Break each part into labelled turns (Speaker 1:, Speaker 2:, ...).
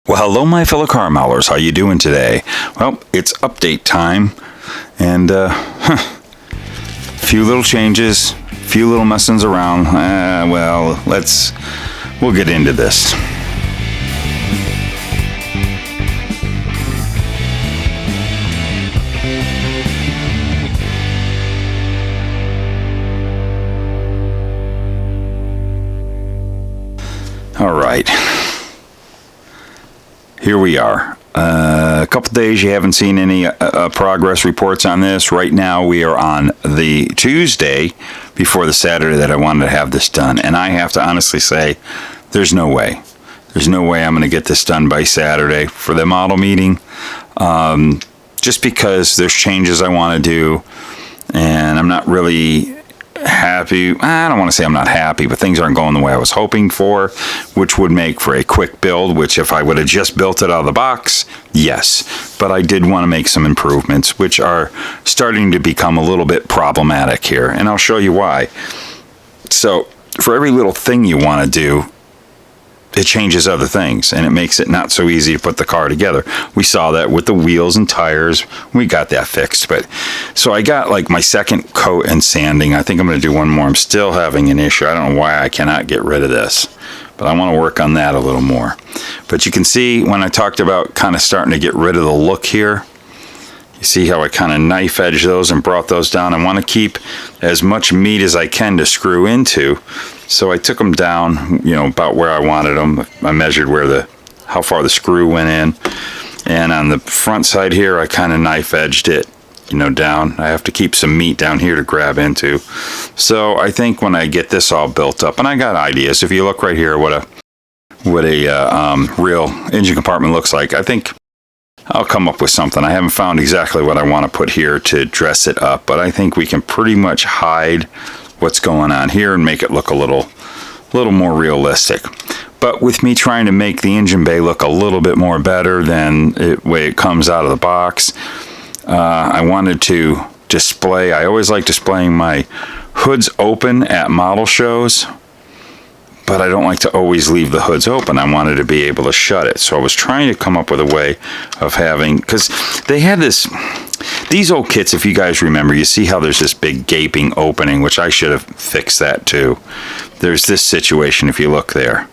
Speaker 1: Well, hello, my fellow car maulers. How you doing today? Well, it's update time, and few little changes, few little messings around. We'll get into this. All right. Here we are. A couple days you haven't seen any progress reports on this. Right now we are on the Tuesday before the Saturday that I wanted to have this done. And I have to honestly say, there's no way. There's no way I'm going to get this done by Saturday for the model meeting. Just because there's changes I want to do. And I'm not really happy. I don't want to say I'm not happy, but things aren't going the way I was hoping for, which would make for a quick build, which if I would have just built it out of the box, yes. But I did want to make some improvements, which are starting to become a little bit problematic here, and I'll show you why. So for every little thing you want to do, it changes other things, and it makes it not so easy to put the car together. We saw that with the wheels and tires. We got that fixed. But so I got like my second coat and sanding. I think I'm going to do one more. I'm still having an issue. I don't know why I cannot get rid of this, but I want to work on that a little more. But you can see when I talked about kind of starting to get rid of the look here, you see how I kind of knife edge those and brought those down. I want to keep as much meat as I can to screw into. So I took them down, about where I wanted them. I measured how far the screw went in. And on the front side here, I kind of knife edged it, down. I have to keep some meat down here to grab into. So I think when I get this all built up, and I got ideas. If you look right here, what a real engine compartment looks like, I think I'll come up with something. I haven't found exactly what I want to put here to dress it up, but I think we can pretty much hide what's going on here and make it look a little more realistic. But with me trying to make the engine bay look a little bit more better than the way it comes out of the box, I wanted to display. I always like displaying my hoods open at model shows, but I don't like to always leave the hoods open. I wanted to be able to shut it. So I was trying to come up with a way of having, because they had these old kits, if you guys remember, you see how there's this big gaping opening, which I should have fixed that too. There's this situation, if you look there.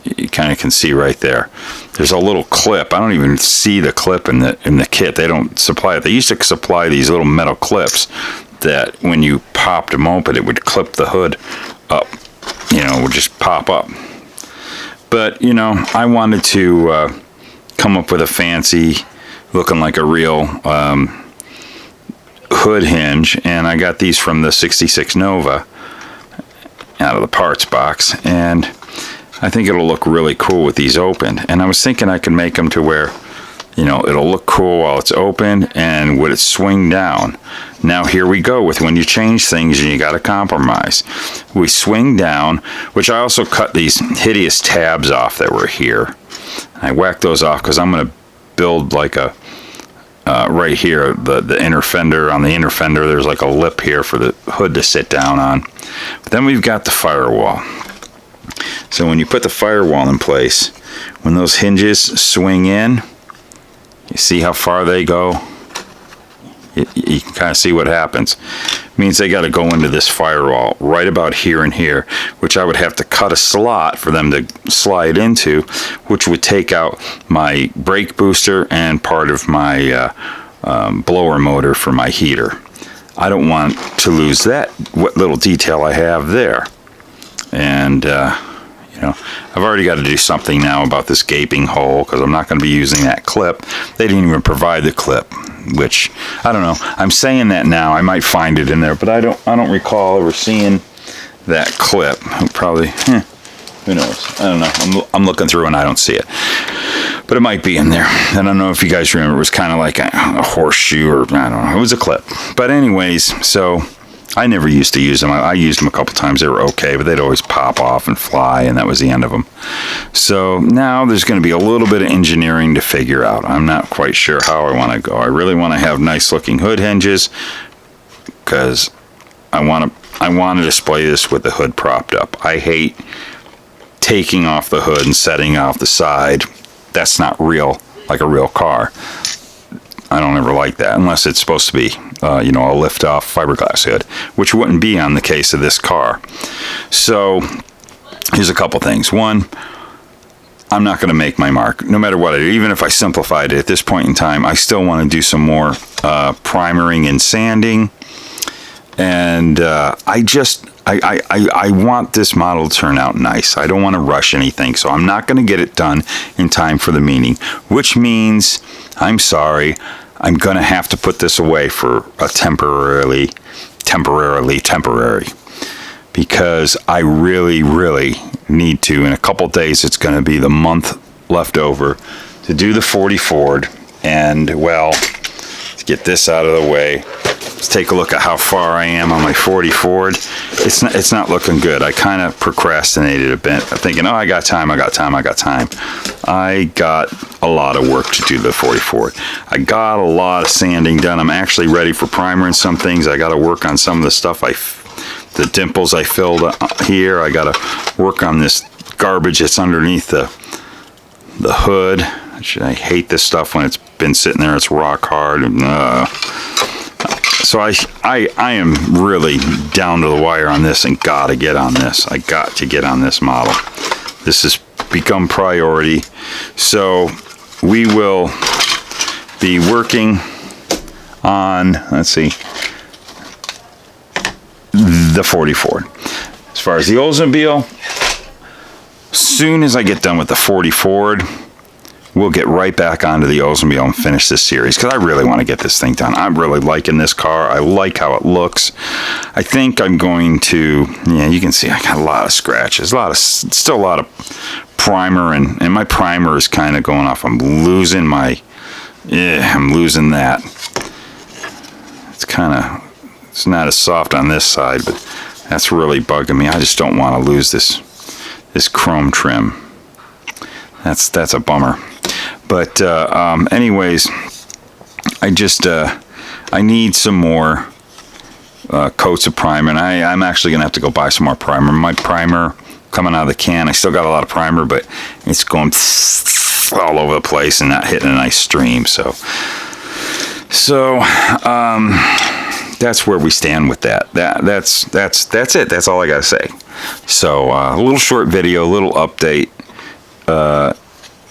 Speaker 1: You kind of can see right there. There's a little clip. I don't even see the clip in the kit. They don't supply it. They used to supply these little metal clips that when you popped them open, it would clip the hood up. It would just pop up. But, I wanted to come up with a fancy, looking like a real hood hinge. And I got these from the 66 Nova out of the parts box. And I think it'll look really cool with these open. And I was thinking I could make them to where, it'll look cool while it's open and would it swing down. Now here we go with when you change things and you got to compromise. We swing down, which I also cut these hideous tabs off that were here. I whacked those off because I'm going to build like a, right here, the inner fender. On the inner fender, there's like a lip here for the hood to sit down on. But then we've got the firewall. So when you put the firewall in place, when those hinges swing in, you see how far they go? You can kind of see what happens. It means they got to go into this firewall right about here and here, which I would have to cut a slot for them to slide into, which would take out my brake booster and part of my blower motor for my heater. I don't want to lose that, what little detail I have there. And I've already got to do something now about this gaping hole because I'm not going to be using that clip. They didn't even provide the clip, which I don't know. I'm saying that now. I might find it in there, but I don't recall ever seeing that clip. Probably, who knows? I don't know. I'm looking through and I don't see it, but it might be in there. I don't know if you guys remember. It was kind of like a horseshoe, or I don't know. It was a clip. But anyways, so I never used to use them. I used them a couple times. They were okay, but they'd always pop off and fly, and that was the end of them. So now there's going to be a little bit of engineering to figure out. I'm not quite sure how I want to go. I really want to have nice-looking hood hinges because I want to display this with the hood propped up. I hate taking off the hood and setting off the side that's not real, like a real car. I don't ever like that unless it's supposed to be, you know, a lift-off fiberglass hood, which wouldn't be on the case of this car. So here's a couple things. One, I'm not going to make my mark, no matter what I do. Even if I simplified it at this point in time, I still want to do some more primering and sanding. And I want this model to turn out nice. I don't want to rush anything, so I'm not going to get it done in time for the meeting, which means, I'm sorry, I'm going to have to put this away for a temporary, because I really, really need to. In a couple days, it's going to be the month left over to do the 40 Ford, and, well, to get this out of the way, let's take a look at how far I am on my 40 Ford. It's not looking good. I kind of procrastinated a bit, thinking, oh, I got time. I got a lot of work to do the 40 Ford. I got a lot of sanding done. I'm actually ready for primer and some things. I got to work on some of the stuff the dimples I filled here. I got to work on this garbage that's underneath the hood. I hate this stuff when it's been sitting there. It's rock hard. So I am really down to the wire on this and gotta get on this. I got to get on this model. This has become priority. So we will be working on, let's see, the 40 Ford. As far as the Oldsmobile, soon as I get done with the 40 Ford, we'll get right back onto the Oldsmobile and finish this series, because I really want to get this thing done. I'm really liking this car. I like how it looks. I think I'm going to, yeah, you can see I got a lot of scratches, still a lot of primer, and my primer is kind of going off. I'm losing that. It's not as soft on this side, but that's really bugging me. I just don't want to lose this chrome trim. That's a bummer. But anyways, I need some more coats of primer, and I'm actually gonna have to go buy some more primer. My primer coming out of the can, I still got a lot of primer, but it's going all over the place and not hitting a nice stream. So that's where we stand with that. That's it. That's all I gotta say. So a little short video, a little update.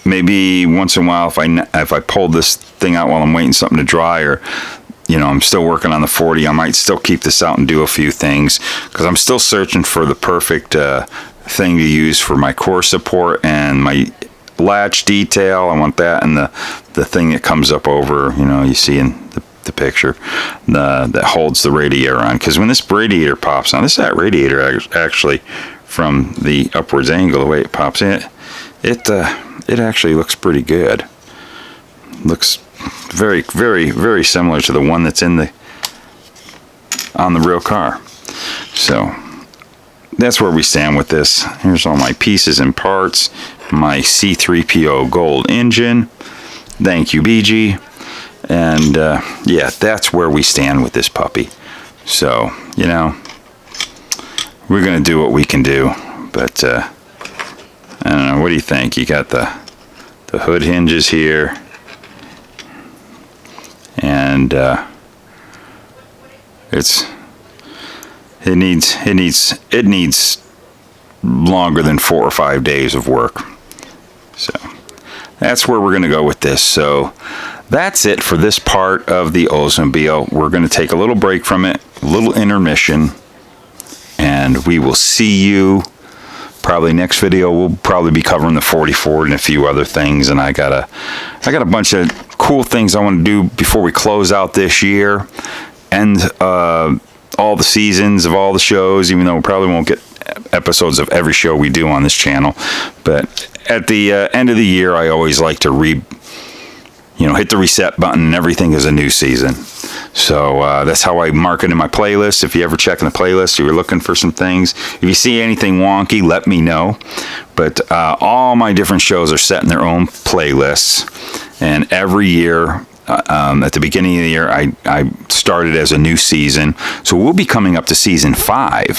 Speaker 1: Maybe once in a while, if I pull this thing out while I'm waiting something to dry, or I'm still working on the 40, I might still keep this out and do a few things, because I'm still searching for the perfect thing to use for my core support and my latch detail. I want that, and the thing that comes up over, you see in the picture, that holds the radiator on. Because when this radiator pops on, that radiator actually, from the upwards angle, the way it pops in, it actually looks pretty good. Looks very, very, very similar to the one that's on the real car. So that's where we stand with this. Here's all my pieces and parts. My C3PO gold engine. Thank you, BG. And yeah, that's where we stand with this puppy. So, we're gonna do what we can do. But I don't know, what do you think? You got the hood hinges here, and it needs longer than 4 or 5 days of work. So that's where we're going to go with this. So that's it for this part of the Oldsmobile. We're going to take a little break from it, a little intermission, and we will see you. Probably next video we'll probably be covering the 40 Ford and a few other things, and I got a bunch of cool things I want to do before we close out this year, and all the seasons of all the shows, even though we probably won't get episodes of every show we do on this channel. But at the end of the year, I always like to hit the reset button, and everything is a new season. So that's how I mark it in my playlist. If you ever check in the playlist, you're looking for some things. If you see anything wonky, let me know. But all my different shows are set in their own playlists. And every year, at the beginning of the year, I started as a new season. So we'll be coming up to season 5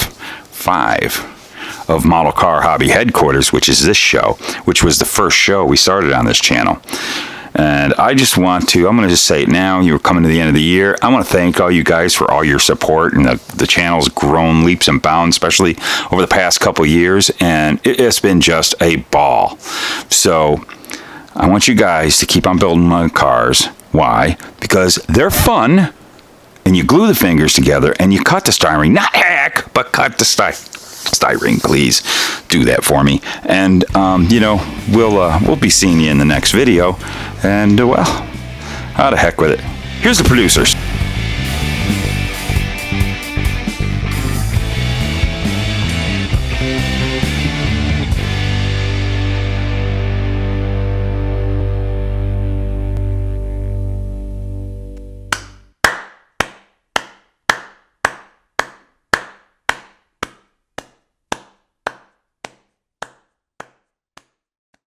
Speaker 1: of Model Car Hobby Headquarters, which is this show, which was the first show we started on this channel. And I just want to, I'm going to just say it now, you're coming to the end of the year. I want to thank all you guys for all your support, and the channel's grown leaps and bounds, especially over the past couple years, and it's been just a ball. So I want you guys to keep on building my cars. Why? Because they're fun, and you glue the fingers together, and you cut the styrene, not hack, but cut the styrene, please do that for me. And we'll be seeing you in the next video. And well, how the heck with it. Here's the producers.